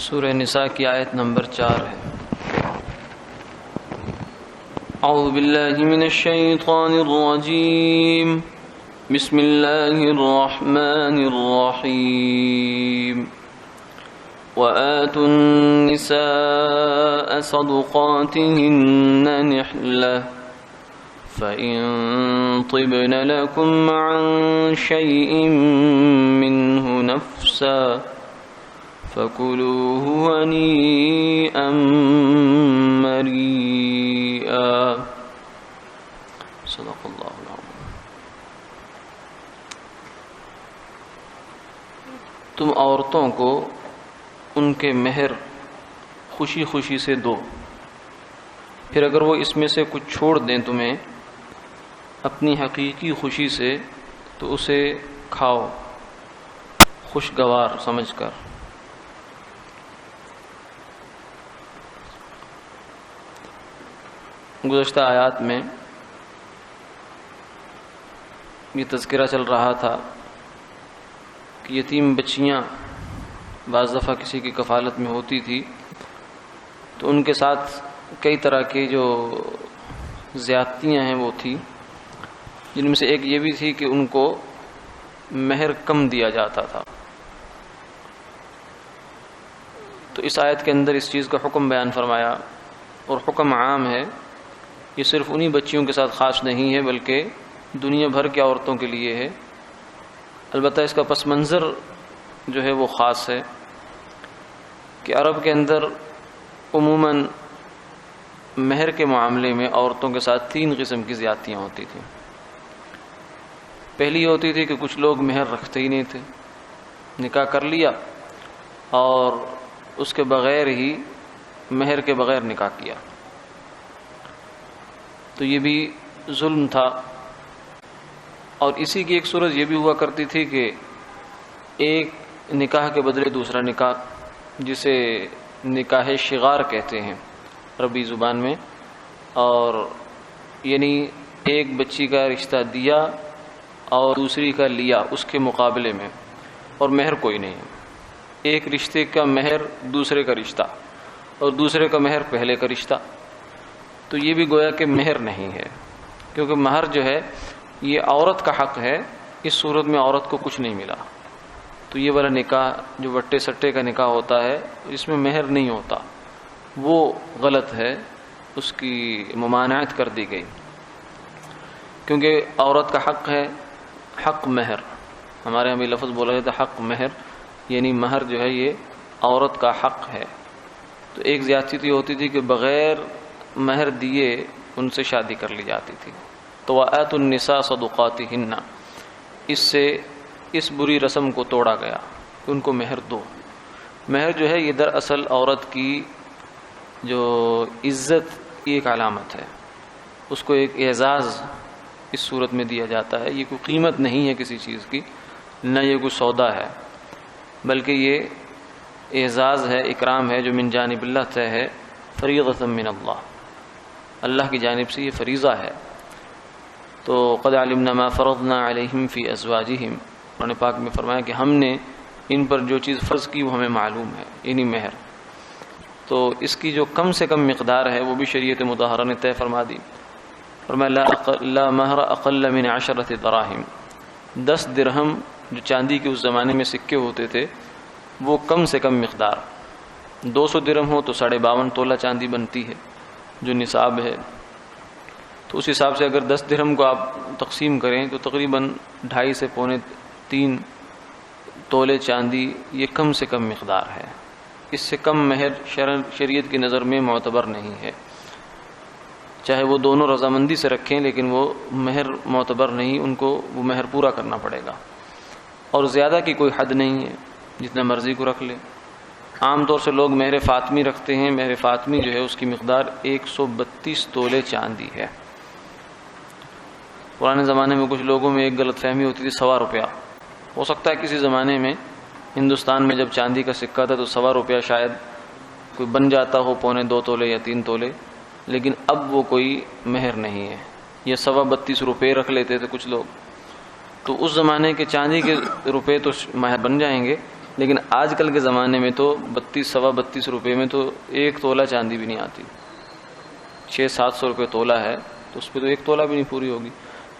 سورہ نساء کی آیت نمبر 4 ہے۔ اعوذ باللہ من الشیطان الرجیم، بسم اللہ الرحمن الرحیم۔ وآتوا النساء صدقاتهن نحلة فإن طبن لكم عن شيء منه نفسا فكلوه هنيئا مريئا۔ صدق اللہ العظیم۔ تم عورتوں کو ان کے مہر خوشی خوشی سے دو، پھر اگر وہ اس میں سے کچھ چھوڑ دیں تمہیں اپنی حقیقی خوشی سے تو اسے کھاؤ خوشگوار سمجھ کر۔ گزشتہ آیات میں یہ تذکرہ چل رہا تھا کہ یتیم بچیاں بعض دفعہ کسی کی کفالت میں ہوتی تھی تو ان کے ساتھ کئی طرح کی جو زیادتیاں ہیں وہ تھی، جن میں سے ایک یہ بھی تھی کہ ان کو مہر کم دیا جاتا تھا۔ تو اس آیت کے اندر اس چیز کا حکم بیان فرمایا، اور حکم عام ہے، یہ صرف انہی بچیوں کے ساتھ خاص نہیں ہے بلکہ دنیا بھر کی عورتوں کے لیے ہے۔ البتہ اس کا پس منظر جو ہے وہ خاص ہے کہ عرب کے اندر عموماً مہر کے معاملے میں عورتوں کے ساتھ 3 قسم کی زیادتیاں ہوتی تھیں۔ پہلی ہوتی تھی کہ کچھ لوگ مہر رکھتے ہی نہیں تھے، نکاح کر لیا اور اس کے بغیر ہی مہر کے بغیر نکاح کیا، تو یہ بھی ظلم تھا۔ اور اسی کی ایک صورت یہ بھی ہوا کرتی تھی کہ ایک نکاح کے بدلے دوسرا نکاح، جسے نکاح شغار کہتے ہیں عربی زبان میں، اور یعنی ایک بچی کا رشتہ دیا اور دوسری کا لیا اس کے مقابلے میں، اور مہر کوئی نہیں ہے۔ ایک رشتے کا مہر دوسرے کا رشتہ اور دوسرے کا مہر پہلے کا رشتہ، تو یہ بھی گویا کہ مہر نہیں ہے، کیونکہ مہر جو ہے یہ عورت کا حق ہے۔ اس صورت میں عورت کو کچھ نہیں ملا، تو یہ والا نکاح جو وٹے سٹے کا نکاح ہوتا ہے اس میں مہر نہیں ہوتا، وہ غلط ہے، اس کی ممانعت کر دی گئی، کیونکہ عورت کا حق ہے حق مہر۔ ہمارے ہمیں لفظ بولا جاتا ہے حق مہر، یعنی مہر جو ہے یہ عورت کا حق ہے۔ تو ایک زیادتی ہوتی تھی کہ بغیر مہر دیے ان سے شادی کر لی جاتی تھی، تو وآتوا النساء صدقاتهن، اس سے اس بری رسم کو توڑا گیا کہ ان کو مہر دو۔ مہر جو ہے یہ دراصل عورت کی جو عزت کی ایک علامت ہے، اس کو ایک اعزاز اس صورت میں دیا جاتا ہے۔ یہ کوئی قیمت نہیں ہے کسی چیز کی، نہ یہ کوئی سودا ہے، بلکہ یہ اعزاز ہے، اکرام ہے جو من جانب اللہ طے ہے، فریضۃ من اللہ، اللہ کی جانب سے یہ فریضہ ہے۔ تو قد علمنا ما فرضنا علیہم فی ازواجہم، قرآن پاک میں فرمایا کہ ہم نے ان پر جو چیز فرض کی وہ ہمیں معلوم ہے، یعنی مہر۔ تو اس کی جو کم سے کم مقدار ہے وہ بھی شریعت مطہرہ نے طے فرما دی۔ فرمایا لا مہر اقل من 10 دراہم، 10 درہم جو چاندی کے اس زمانے میں سکے ہوتے تھے وہ کم سے کم مقدار، 200 درہم ہو تو 52.5 تولہ چاندی بنتی ہے جو نصاب ہے۔ تو اس حساب سے اگر 10 درہم کو آپ تقسیم کریں تو تقریباً 2.5 سے 3.25 تولے چاندی، یہ کم سے کم مقدار ہے۔ اس سے کم مہر شریعت کی نظر میں معتبر نہیں ہے، چاہے وہ دونوں رضامندی سے رکھیں لیکن وہ مہر معتبر نہیں، ان کو وہ مہر پورا کرنا پڑے گا۔ اور زیادہ کی کوئی حد نہیں ہے، جتنا مرضی کو رکھ لے۔ عام طور سے لوگ مہر فاطمی رکھتے ہیں، مہر فاطمی جو ہے اس کی مقدار 132 تولے چاندی ہے۔ پرانے زمانے میں کچھ لوگوں میں ایک غلط فہمی ہوتی تھی 100 روپیہ، ہو سکتا ہے کسی زمانے میں ہندوستان میں جب چاندی کا سکہ تھا تو 100 روپیہ شاید کوئی بن جاتا ہو 2.25 تولے یا 3 تولے، لیکن اب وہ کوئی مہر نہیں ہے، یہ 32.25 روپے رکھ لیتے تھے کچھ لوگ۔ تو اس زمانے کے چاندی کے روپے تو مہر بن جائیں گے، لیکن آج کل کے زمانے میں تو 32-32 روپے میں تو 1 تولہ چاندی بھی نہیں آتی. 600-700 روپے تولہ ہے تو اس پہ تو 1 تولہ بھی نہیں پوری ہوگی.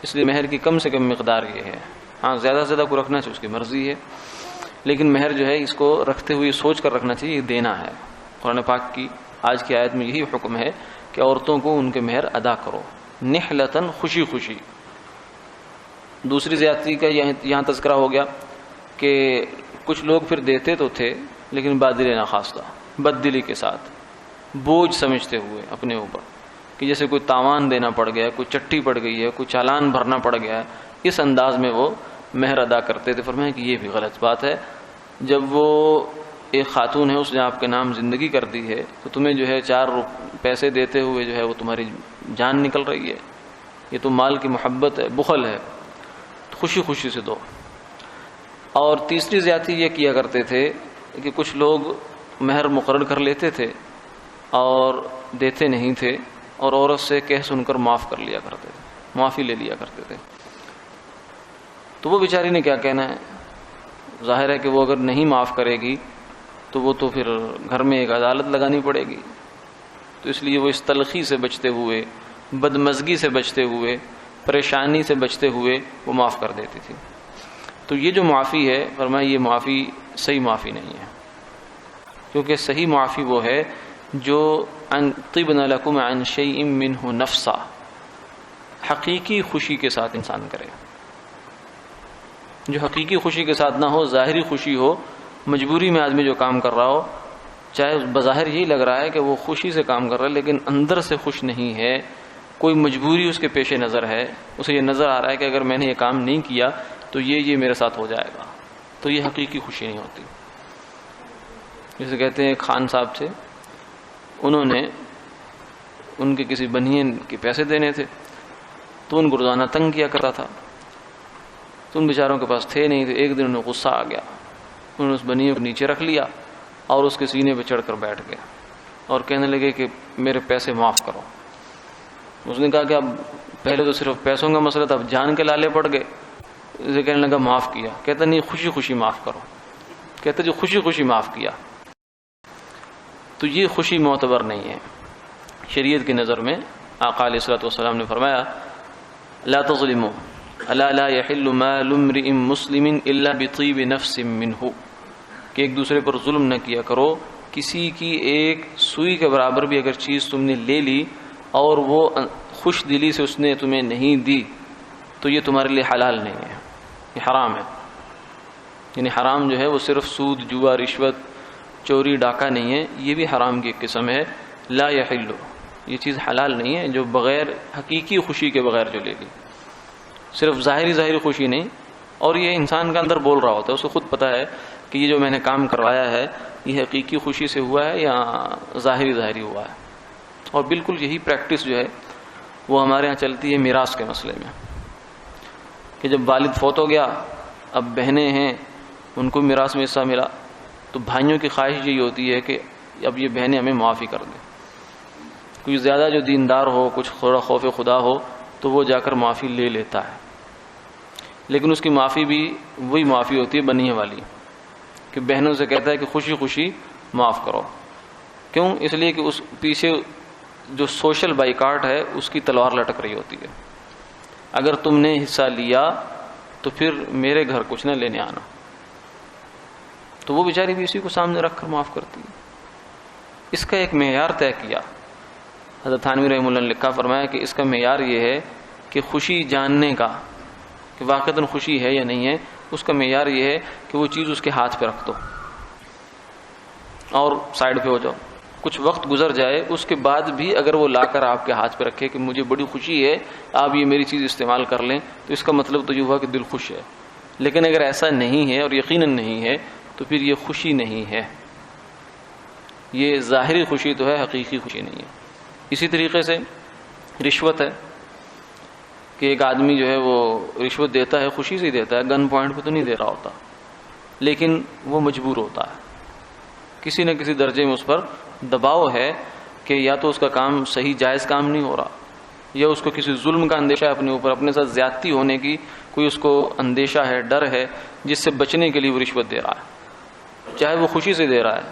اس لیے مہر کی کم سے کم مقدار یہ ہے. ہاں زیادہ سے زیادہ کو رکھنا چاہیے، اس کی مرضی ہے، لیکن مہر جو ہے اس کو رکھتے ہوئے سوچ کر رکھنا چاہیے، یہ دینا ہے. قرآن پاک کی آج کی آیت میں یہی حکم ہے کہ عورتوں کو ان کے مہر ادا کرو نحلتاً، خوشی خوشی. دوسری زیادتی کا یہاں تذکرہ ہو گیا کہ کچھ لوگ پھر دیتے تو تھے لیکن بادل ناخواستہ، بد دلی کے ساتھ، بوجھ سمجھتے ہوئے اپنے اوپر، کہ جیسے کوئی تاوان دینا پڑ گیا، کوئی چٹی پڑ گئی ہے، کوئی چالان بھرنا پڑ گیا ہے، اس انداز میں وہ مہر ادا کرتے تھے. فرمایا کہ یہ بھی غلط بات ہے. جب وہ ایک خاتون ہے، اس نے آپ کے نام زندگی کر دی ہے، تو تمہیں جو ہے 4 پیسے دیتے ہوئے جو ہے وہ تمہاری جان نکل رہی ہے. یہ تو مال کی محبت ہے، بخل ہے. خوشی خوشی سے دو. اور تیسری زیادتی یہ کیا کرتے تھے کہ کچھ لوگ مہر مقرر کر لیتے تھے اور دیتے نہیں تھے، اور عورت سے کہہ سن کر معاف کر لیا کرتے تھے، معافی لے لیا کرتے تھے. تو وہ بیچاری نے کیا کہنا ہے؟ ظاہر ہے کہ وہ اگر نہیں معاف کرے گی تو وہ تو پھر گھر میں ایک عدالت لگانی پڑے گی. تو اس لیے وہ اس تلخی سے بچتے ہوئے، بدمزگی سے بچتے ہوئے، پریشانی سے بچتے ہوئے وہ معاف کر دیتی تھی. تو یہ جو معافی ہے، فرمایا یہ معافی صحیح معافی نہیں ہے، کیونکہ صحیح معافی وہ ہے جو ان طبن لکم عن شیء منہ نفسا، حقیقی خوشی کے ساتھ انسان کرے. جو حقیقی خوشی کے ساتھ نہ ہو، ظاہری خوشی ہو، مجبوری میں آدمی جو کام کر رہا ہو، چاہے بظاہر یہی لگ رہا ہے کہ وہ خوشی سے کام کر رہا ہے لیکن اندر سے خوش نہیں ہے، کوئی مجبوری اس کے پیش نظر ہے، اسے یہ نظر آ رہا ہے کہ اگر میں نے یہ کام نہیں کیا تو یہ میرے ساتھ ہو جائے گا، تو یہ حقیقی خوشی نہیں ہوتی. جیسے کہتے ہیں خان صاحب تھے، انہوں نے ان کے کسی بنین کے پیسے دینے تھے تو ان کو روزانہ تنگ کیا کرتا تھا. تو ان بیچاروں کے پاس تھے نہیں تھے. ایک دن انہیں غصہ آ گیا، انہوں نے اس بنین کو نیچے رکھ لیا اور اس کے سینے پہ چڑھ کر بیٹھ گئے اور کہنے لگے کہ میرے پیسے معاف کرو. اس نے کہا کہ اب پہلے تو صرف پیسوں کا مسئلہ تھا، اب جان کے لالے پڑ گئے. اسے کہنے لگا معاف کیا. کہتا نہیں، خوشی خوشی معاف کرو. کہتا جو خوشی خوشی معاف کیا. تو یہ خوشی معتبر نہیں ہے شریعت کی نظر میں. آقا علیہ الصلوۃ والسلام نے فرمایا لا تظلموا الا لا يحل مال امرئ مسلم الا بطيب نفس منه، کہ ایک دوسرے پر ظلم نہ کیا کرو. کسی کی ایک سوئی کے برابر بھی اگر چیز تم نے لے لی اور وہ خوش دلی سے اس نے تمہیں نہیں دی تو یہ تمہارے لیے حلال نہیں ہے، یہ حرام ہے. یعنی حرام جو ہے وہ صرف سود، جوا، رشوت، چوری، ڈاکہ نہیں ہے، یہ بھی حرام کی ایک قسم ہے. لا یحل، یہ چیز حلال نہیں ہے جو بغیر حقیقی خوشی کے بغیر جو لے لی، صرف ظاہری خوشی نہیں. اور یہ انسان کا اندر بول رہا ہوتا ہے، اس کو خود پتا ہے کہ یہ جو میں نے کام کروایا ہے یہ حقیقی خوشی سے ہوا ہے یا ظاہری ہوا ہے. اور بالکل یہی پریکٹس جو ہے وہ ہمارے ہاں چلتی ہے میراث کے مسئلے میں، کہ جب والد فوت ہو گیا، اب بہنیں ہیں، ان کو میراث میں حصہ ملا، تو بھائیوں کی خواہش یہی ہوتی ہے کہ اب یہ بہنیں ہمیں معافی کر دیں. کوئی زیادہ جو دیندار ہو، کچھ تھوڑا خوف خدا ہو، تو وہ جا کر معافی لے لیتا ہے. لیکن اس کی معافی بھی وہی معافی ہوتی ہے بنیے والی، کہ بہنوں سے کہتا ہے کہ خوشی خوشی معاف کرو. کیوں؟ اس لیے کہ اس پیچھے جو سوشل بائیکاٹ ہے اس کی تلوار لٹک رہی ہوتی ہے. اگر تم نے حصہ لیا تو پھر میرے گھر کچھ نہ لینے آنا. تو وہ بیچاری بھی اسی کو سامنے رکھ کر معاف کرتی ہے. اس کا ایک معیار طے کیا حضرت تھانوی رحمہ اللہ نے لکھا، فرمایا کہ اس کا معیار یہ ہے کہ خوشی جاننے کا کہ واقعتاً خوشی ہے یا نہیں ہے، اس کا معیار یہ ہے کہ وہ چیز اس کے ہاتھ پہ رکھ دو اور سائڈ پہ ہو جاؤ. کچھ وقت گزر جائے، اس کے بعد بھی اگر وہ لا کر آپ کے ہاتھ پہ رکھے کہ مجھے بڑی خوشی ہے آپ یہ میری چیز استعمال کر لیں، تو اس کا مطلب تو یہ ہوا کہ دل خوش ہے. لیکن اگر ایسا نہیں ہے اور یقیناً نہیں ہے تو پھر یہ خوشی نہیں ہے، یہ ظاہری خوشی تو ہے، حقیقی خوشی نہیں ہے. اسی طریقے سے رشوت ہے کہ ایک آدمی جو ہے وہ رشوت دیتا ہے، خوشی سے دیتا ہے، گن پوائنٹ پہ تو نہیں دے رہا ہوتا، لیکن وہ مجبور ہوتا ہے. کسی نہ کسی درجے میں اس پر دباؤ ہے کہ یا تو اس کا کام صحیح جائز کام نہیں ہو رہا، یا اس کو کسی ظلم کا اندیشہ ہے اپنے اوپر، اپنے ساتھ زیادتی ہونے کی کوئی اس کو اندیشہ ہے، ڈر ہے، جس سے بچنے کے لیے وہ رشوت دے رہا ہے. چاہے وہ خوشی سے دے رہا ہے،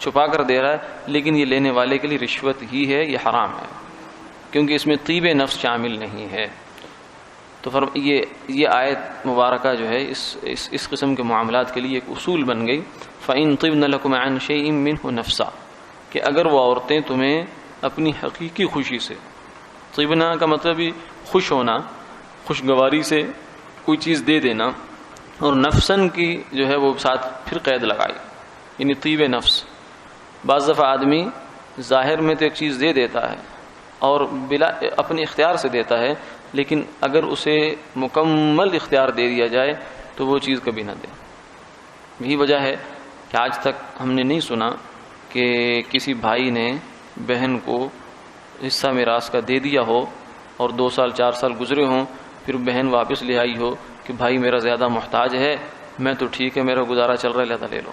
چھپا کر دے رہا ہے، لیکن یہ لینے والے کے لیے رشوت ہی ہے، یہ حرام ہے، کیونکہ اس میں طیب نفس شامل نہیں ہے۔ تو یہ آیت مبارکہ جو ہے اس قسم کے معاملات کے لیے ایک اصول بن گئی۔ فَإِن طِبْنَ لَكُمْ عَنْ شَيْءٍ مِّنْهُ نَفْسًا، کہ اگر وہ عورتیں تمہیں اپنی حقیقی خوشی سے، طبنا کا مطلب ہی خوش ہونا، خوشگواری سے کوئی چیز دے دینا، اور نفسن کی جو ہے وہ ساتھ پھر قید لگائی، یعنی طیب نفس۔ بعض دفعہ آدمی ظاہر میں تو ایک چیز دے دیتا ہے اور بلا اپنے اختیار سے دیتا ہے، لیکن اگر اسے مکمل اختیار دے دیا جائے تو وہ چیز کبھی نہ دے۔ یہی وجہ ہے کہ آج تک ہم نے نہیں سنا کہ کسی بھائی نے بہن کو حصہ میراث کا دے دیا ہو اور 2 سال 4 سال گزرے ہوں، پھر بہن واپس لے آئی ہو کہ بھائی میرا زیادہ محتاج ہے، میں تو ٹھیک ہے، میرا گزارا چل رہا ہے، لہذا لے لو۔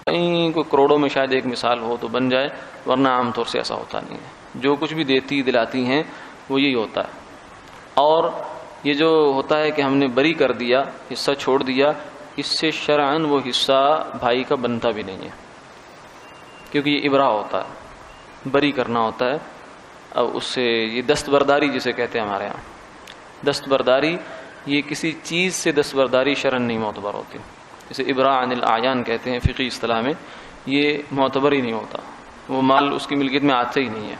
کہیں کوئی کروڑوں میں شاید ایک مثال ہو تو بن جائے، ورنہ عام طور سے ایسا ہوتا نہیں ہے۔ جو کچھ بھی دیتی دلاتی ہیں وہ یہی ہوتا ہے۔ اور یہ جو ہوتا ہے کہ ہم نے بری کر دیا، حصہ چھوڑ دیا، اس سے شرعاً وہ حصہ بھائی کا بنتا بھی نہیں ہے، کیونکہ یہ ابراء ہوتا ہے، بری کرنا ہوتا ہے۔ اب اس سے یہ دستبرداری جسے کہتے ہیں ہمارے ہاں، دستبرداری، یہ کسی چیز سے دستبرداری شرعاً نہیں معتبر ہوتی، جسے ابراء عن الاعیان کہتے ہیں فقہی اصطلاح میں، یہ معتبر ہی نہیں ہوتا، وہ مال اس کی ملکیت میں آتے ہی نہیں ہے،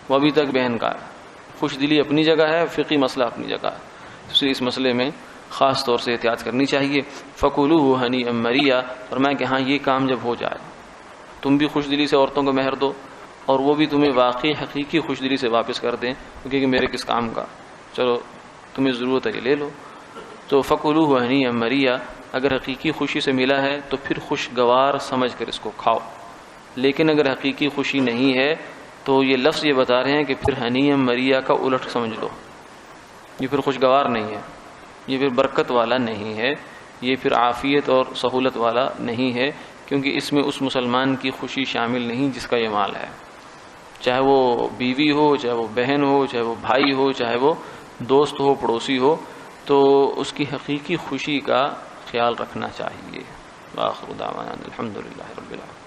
وہ ابھی تک بہن کا ہے۔ خوش دلی اپنی جگہ ہے، فقہی مسئلہ اپنی جگہ ہے، اس لیے اس مسئلے میں خاص طور سے احتیاط کرنی چاہیے۔ فَكُلُوهُ هَنِيئًا مَرِيئًا، فرمایا کہ ہاں یہ کام جب ہو جائے، تم بھی خوش دلی سے عورتوں کو مہر دو اور وہ بھی تمہیں واقعی حقیقی خوش دلی سے واپس کر دیں، کیونکہ میرے کس کام کا، چلو تمہیں ضرورت ہے یہ لے لو۔ تو فَكُلُوهُ هَنِيئًا مَرِيئًا، اگر حقیقی خوشی سے ملا ہے تو پھر خوشگوار سمجھ کر اس کو کھاؤ، لیکن اگر حقیقی خوشی نہیں ہے تو یہ لفظ یہ بتا رہے ہیں کہ پھر ہنیئا مریہ کا الٹ سمجھ لو، یہ پھر خوشگوار نہیں ہے، یہ پھر برکت والا نہیں ہے، یہ پھر عافیت اور سہولت والا نہیں ہے، کیونکہ اس میں اس مسلمان کی خوشی شامل نہیں جس کا یہ مال ہے، چاہے وہ بیوی ہو، چاہے وہ بہن ہو، چاہے وہ بھائی ہو، چاہے وہ دوست ہو، پڑوسی ہو، تو اس کی حقیقی خوشی کا خیال رکھنا چاہیے۔ وآخر دعوانا الحمدللہ رب العالمین۔